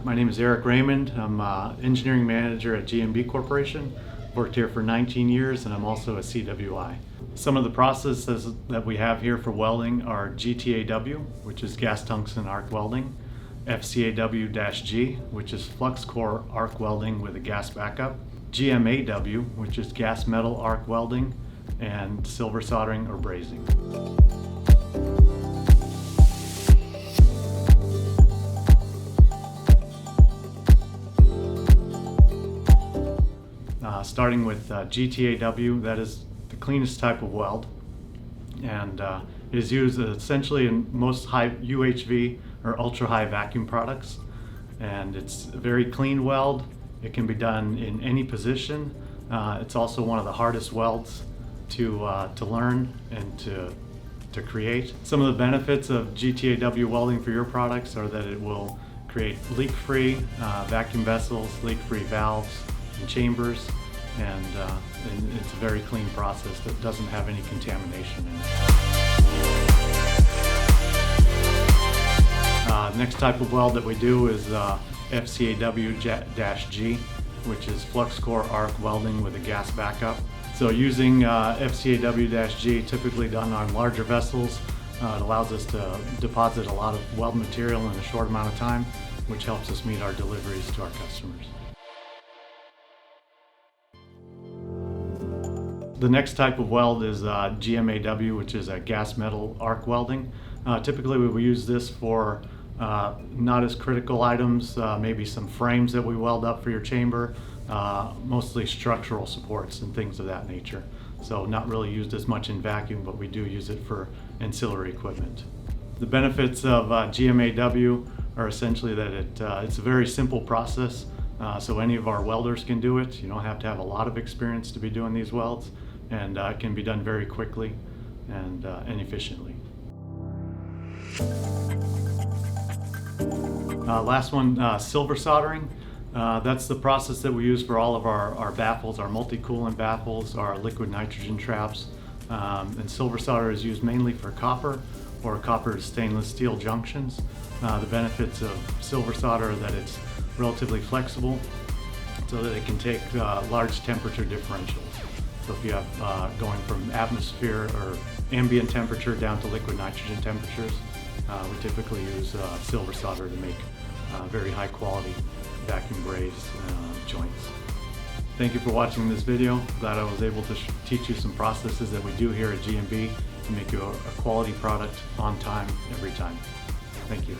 My name is Eric Raymond. I'm engineering manager at GNB Corporation. Worked here for 19 years, and I'm also a CWI. Some of the processes that we have here for welding are GTaw, which is gas tungsten arc welding, FCAW-G, which is flux core arc welding with a gas backup, GMAW, which is gas metal arc welding, and silver soldering or brazing. Starting with GTaw, that is the cleanest type of weld, and is used essentially in most high UHV or ultra high vacuum products. And it's a very clean weld. It can be done in any position. It's also one of the hardest welds to learn and to create. Some of the benefits of GTaw welding for your products are that it will create leak-free vacuum vessels, leak-free valves and chambers, and it's a very clean process that doesn't have any contamination in it. Next type of weld that we do is FCAW-G, which is flux core arc welding with a gas backup. So using FCAW-G, typically done on larger vessels, it allows us to deposit a lot of weld material in a short amount of time, which helps us meet our deliveries to our customers. The next type of weld is GMAW, which is a gas metal arc welding. Typically we will use this for not as critical items, maybe some frames that we weld up for your chamber, mostly structural supports and things of that nature. So not really used as much in vacuum, but we do use it for ancillary equipment. The benefits of GMAW are essentially that it's a very simple process, so any of our welders can do it. You don't have to have a lot of experience to be doing these welds, and it can be done very quickly and efficiently. Last one, silver soldering. That's the process that we use for all of our baffles, our multi-coolant baffles, our liquid nitrogen traps. And silver solder is used mainly for copper or copper to stainless steel junctions. The benefits of silver solder are that it's relatively flexible so that it can take large temperature differentials. So if you have going from atmosphere or ambient temperature down to liquid nitrogen temperatures, we typically use silver solder to make very high quality vacuum brazed joints. Thank you for watching this video. Glad I was able to teach you some processes that we do here at GNB to make you a quality product on time, every time. Thank you.